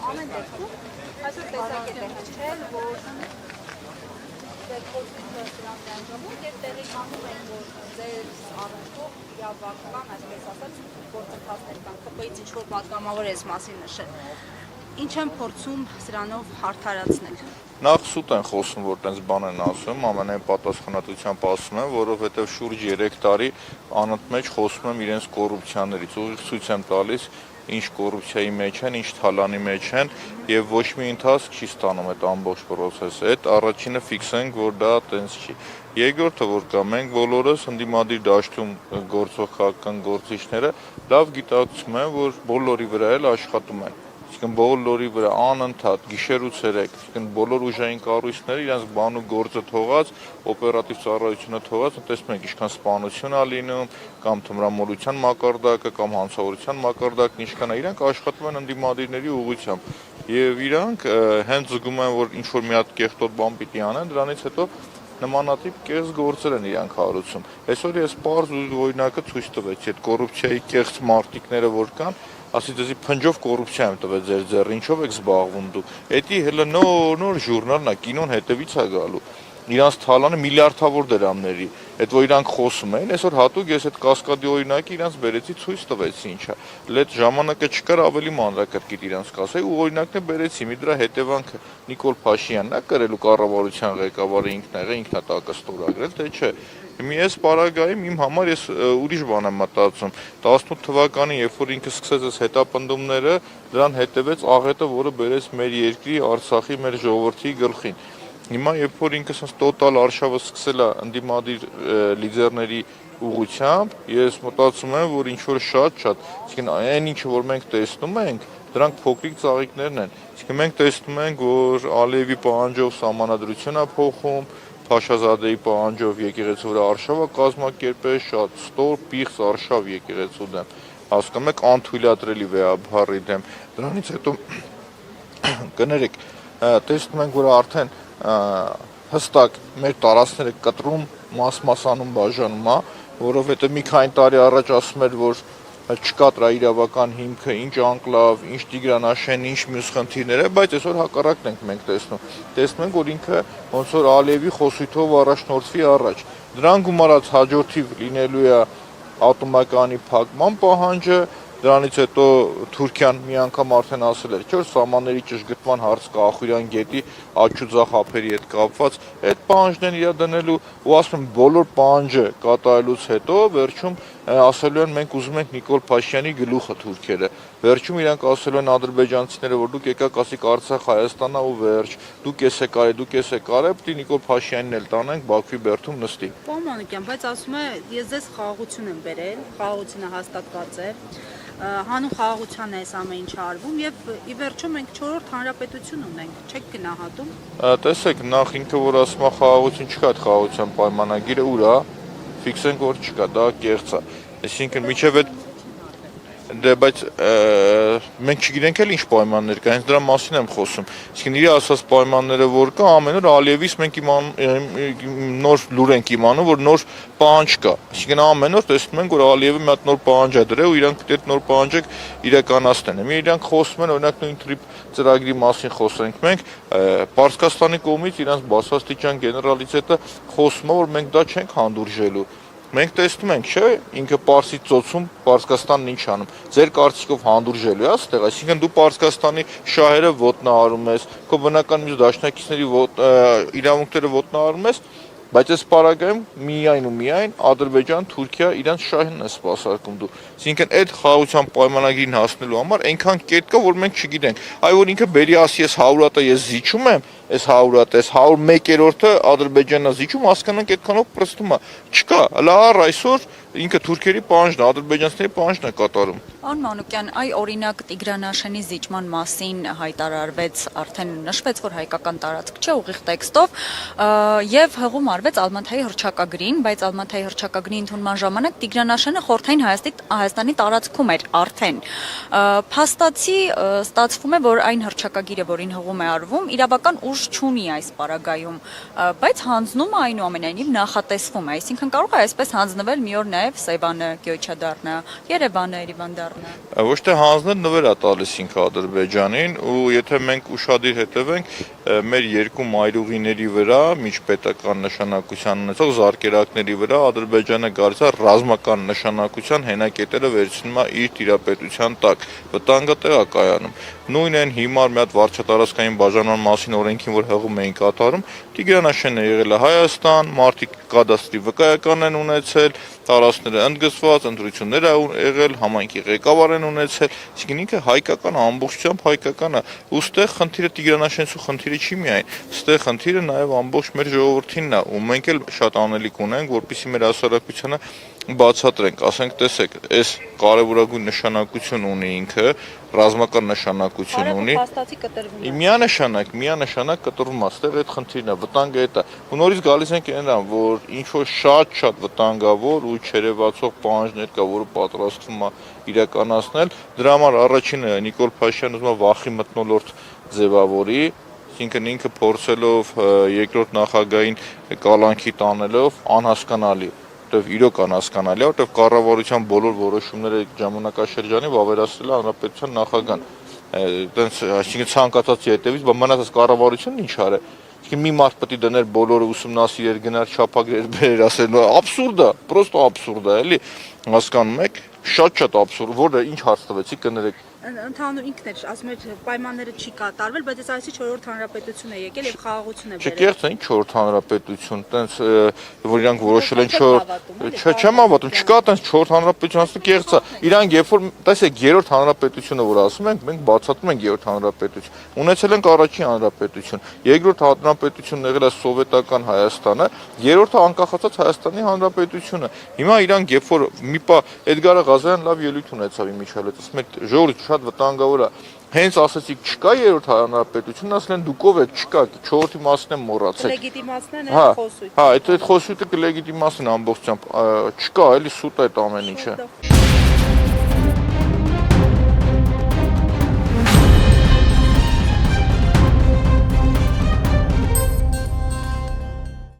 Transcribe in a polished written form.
Ամեն դեպքում այսօր տեսակետ է հնչել, որ եւ տեղի կանգնում են, որ ձեր առնչվող իրավական, այսպես ասած, գործընթացներ կան, ԿՊ-ից ինչ-որ պատգամավոր էս մասին նշել։ Ինչ են փորձում սրանով հարթարացնել։ Նախ սուտ են խոսում, որ տենց բան են ասում, ամենայն պատասխանատվությամբ ասում են, որովհետև շուրջ 3 տարի անընդմեջ խոսում եմ իրենց կոռուպցիաներից, ուղիղ ցույց եմ տալիս, ինչ կոռուպցիայի մեջ են, ինչ թալանի մեջ են եւ ոչ մի ընթացք չի ստանում այդ ամբողջ process-ը։ Այդ առաջինը ֆիքսենք, որ դա տենց չի։ Երկրորդը որ կա, մենք բոլորս ընդդիմադիր դաշտում գործող քաղաքական գործիչները լավ գիտակցում են, որ բոլորի վրա էլ աշխատում են։ Իսկն բոլորի վրա անընդհատ գիշեր ու ցերեկ, իսկն բոլոր ուժային կառույցները իրենց բան ու գործը թողած, օպերատիվ ծառայությունը թողած, տեսնում եք ինչքան սպանություն ա լինում, կամ թմրամոլության մակարդակը, կամ հանցավորության մակարդակն ինչքան է, իրանք աշխատում են ընդդիմադիրների ուղղությամբ։ Եվ իրանք հենց զգում են, որ ինչ որ մի հատ կեղտոտ բան պիտի անեն, դրանից հետո նմանատիպ կեղծ գործեր են իրանք հարուցում։ Այսօր ես պարզ ու օրինակը ցույց տվեցի, այդ կոռուպցիայի կեղծ մարտիկները որ կան, ասի դեզի փնջով կոռուպցիա եմ տվել ձեր ձեռը, ինչով եք զբաղվում դուք։ Էդի հələ նոր ժուրնալն է, կինոն հետևից է գալու։ Իրանց թալանը միլիարդավոր դրամների, այդ որ իրանք խոսում էին, այսօր հատուկ ես այդ կասկադի օրինակը իրանց բերեցի ցույց տվեցի ինչա։ Այդ ժամանակը չկար ավելի մանրակրկիտ իրանց կասեի ու օրինակն է բերեցի, մի դրա հետևանքը Նիկոլ Փաշինյանն է կրել ու կառավարության ղեկավարը ինքն եղել, ինքն է տակը ստորագրել, թե չէ։ Ես պարագայում իմ համար ես ուրիշ բան եմ մտածում 18 թվականին երբ որ ինքը սկսեց այս հետապնդումները դրան հետևեց աղետը որը բերեց մեր երկրի Արցախի մեր ժողովրդի գլխին հիմա երբ որ ինքը sense տոտալ արշավը սկսել է ընդդիմադիր լիդերների ուղղությամբ ես մտածում եմ որ ինչ որ շատ իսկն այն ինչը որ մենք տեսնում ենք դրանք փոքրիկ ծաղիկներն են իսկն մենք տեսնում ենք որ Ալիևի պահանջով սահմանադրություն է փոխում Փաշազադեի պահանջով եկեղեցու վրա արշավը կազմակերպել շատ ստոր պիղծ արշավ եկեղեցու դեմ հասկանում եք անթույլատրելի վեհաբարի դեմ դրանից հետո կներեք տեսնում ենք որ արդեն հստակ մեր տարածքները կտրում մաս-մասանում բաժանում է որովհետև մի քանի տարի առաջ ասում էր որ չկա դրա իրավական հիմքը, ինչ անկլավ, ինչ Տիգրանաշեն, ինչ մյուս խնդիրներ է, բայց այսօր հակառակն ենք մենք տեսնում ենք, որ ինքը ոնց որ Ալիևի խոսույթով առաջնորդվի առաջ։ Դրան գումարած հաջորդիվ լինելու է ատոմականի փակման պահանջը, դրանից հետո Թուրքիան մի անգամ արդեն ասել էր, չէ՞ որ սահմանների ճշգրտման հարց կա Ախուրյան գետի աչուձախ հապերի հետ կապված, այդ պահանջներն իրա դնելու ու ասում եմ բոլոր պահանջը կատարելուց հետո վերջում ասելու են մենք ուզում ենք Նիկոլ Փաշինյանի գլուխը թուրքերը վերջում իրանք ասելու են ադրբեջանցիները որ դուք եկաք ասիք Արցախ Հայաստանն ու վերջ դուք էս եք արել պետք է Նիկոլ Փաշինյանին էլ տանենք Բաքվի բերդում նստի Պարոն Մանուկյան բայց ասում է ես ձեզ խաղաղություն եմ բերել խաղաղությունը հաստատված է հանուն խաղաղության է այս ամեն ինչը արվում եւ ի վերջո մենք 4-րդ հանրապետություն ունենք չեք գնահատում տեսեք նախ ինքը որ ասում է խաղաղություն չկա այդ խաղաղության պայմանագիրը ուր է ֆիքսենք որ չկա դա կեղծ է այսինքն միջև այդ դե բայց մենք չգիտենք էլ ինչ պայմաններ կա հենց դրա մասին եմ խոսում իսկն իր ասած պայմանները որ կա ամեն օր Ալիևից մենք նոր լուր ենք imանում որ նոր պահանջ կա իսկն ամեն օր տեսնում ենք որ Ալիևը մի հատ նոր պահանջ է դրել ու իրանք այդ նոր պահանջը իրականացնեն իրանք խոսում են օրինակ նույն թրիփ ծրագրի մասին խոսենք մենք Պարսկաստանի կողմից իրանք բարձրաստիճան գեներալիտետը խոսում է որ մենք դա չենք հանդուրժելու Մենք տեսնում ենք, չէ, ինքը Պարսից ծոցում Պարսկաստանն ինչ անում։ Ձեր կարծիքով հանդուրժելու է այստեղ, այսինքն դու Պարսկաստանի շահերը ոտնահարում ես, քո բնական մյուս դաշնակիցների իրավունքները ոտնահարում ես, բայց այս պարագայում միայն ու միայն Ադրբեջան, Թուրքիա իրանց շահերն է սպասարկում դու։ Այսինքն այդ խաղաղության պայմանագիրն հասնելու համար այնքան կետ կա, որ մենք չգիտենք։ Այ որ ինքը բերի ասի ես 100 հատ ես զիջում եմ, այս 100 հատ, այս 101-րդը Ադրբեջանն է զիջում, հասկանանք այդքանով պրստում է։ Չկա, հələ առ այսօր ինքը թուրքերի պահանջն է, ադրբեջանցիների պահանջն է կատարում։ Պարոն Մանուկյան, այ օրինակ Տիգրանաշենի զիջման մասին հայտարարվեց, արդեն նշվեց, որ հայկական տարածք չէ, ուղիղ տեքստով, եւ հղում արվեց Ալմաթայի հռչակագրին, բայց Ալմաթայի հռչակագրի ընդունման ժամանակ Տիգրանաշենը խորհրդային Հայաստանի տարածքում էր արդեն։ Փաստացի ստացվում է, որ այն հռչակագիրը, որին հղում է արվում, իրավական ուժ չունի այս պարագայում, բայց հանձնում այնուամենայնիվ նախատեսվում է, այսինքն կարող է այսպես հանձնվել մի օր նաև նաև Սևանը Գյոչա դառնա, Երևանը Երևան դառնա։ Ոչ թե հանձնել նվեր է տալիս ինքը Ադրբեջանին ու եթե մենք ուշադիր հետևենք մեր երկու մայրուղիների վրա միջպետական նշանակության ունեցող զարկերակների վրա Ադրբեջանը գալիս է ռազմական նշանակության հենակետերը վերցնում է իր տիրապետության տակ, վտանգը տեղ է կայանում։ Նույն են հիմար մի հատ վարչատարածքային բաժանման մասին օրենքին, որ հղում էին կատարում, Տիգրանաշենն է եղել է Հայաստան, մարդիկ կադաստրի վկայական են ունեցել, տարածքները ընդգծված, ընտրություններ է եղել, համայնքի ղեկավար են ունեցել, այսինքն ինքը հայկական ամբողջությամբ հայկական է։ Ոստեղ խնդիրը Տիգրանաշենցու խնդիրը չի միայն, ստեղ խնդիրը նաև ամբողջ մեր ժողովրդինն է, ու մենք էլ շատ անելիք ունենք, որպեսզի մեր հասարակությանը բացատրենք, ասենք, տեսեք, այս կարևորագույն նշանակություն ունի ինքը, ռազմական նշանակություն ունի։ Փաստացի կտրվում է։ Միանշանակ կտրվում է, ստեղ այդ խնդիրն է, վտանգը այդ է։ Ու նորից գալիս ենք այնան, որ ինչ որ շատ վտանգավոր ու չերևացող պահանջներ կա, որը պատրաստվում է իրականացնել։ Դրա համար առաջինը Նիկոլ Փաշինյանը ուզում է վախի մթնոլորտ ձևավորի, այսինքն ինքը փորձելով երկրորդ նախագահին կալանքի տանելով անհասկանալի, իրոք անհասկանալի է, որտեղ կառավարության բոլոր որոշումները ժամանակաշրջանի վավերացրել է հանրապետության նախագահան։ Այսինքն ցանկացած հետևից, բայց մնացած կառավարությունն ինչ արել։ Այսինքն մի մարդ պետք է դներ բոլորը ուսումնասիրեր, գնար չափագրեր, բերեր, ասել, абսուրդ է, պրոստո абսուրդ է, էլի, հասկանում եք, շատ абսուրդ, որը ինչ հարց տվեցի կներեք։ Ընդհանուր ինքն էր, ասում էր պայմանները չի կատարվել, բայց այս այսի 4-րդ հանրապետություն է եկել եւ խաղաղություն է բերել։ Չկեղծ է 4-րդ հանրապետություն, տենց որ իրանք որոշել են 4, չեմ հավատում, չկա տենց 4-րդ հանրապետություն, ասում կեղծ է։ Իրանք երբ որ տեսեք 3-րդ հանրապետությունը որ ասում ենք, մենք բացատրում ենք 3-րդ հանրապետություն։ Ունեցել ենք առաջին հանրապետություն, երկրորդ հանրապետությունն եղել է սովետական Հայաստանը, երրորդը անկախացած Հայաստանի հանրապետությունը։ Հիմա իրանք երբ որ մի պա Էդգար Ղազարյան լավ ելույթ ունեցավ իմիջիալից, ասում է ժողովուրդ շատ վտանգավոր է։ Հենց ասացիք չկա երրորդ հանրապետություն, ասել են դուք ով եք, չկա, 4-ի մասն եմ մոռացել։ Լեգիտիմացնեն այդ խոսույթը։ Հա, այդ խոսույթը կլեգիտիմացնեն ամբողջությամբ, չկա, էլի սուտ է այդ ամեն ինչը։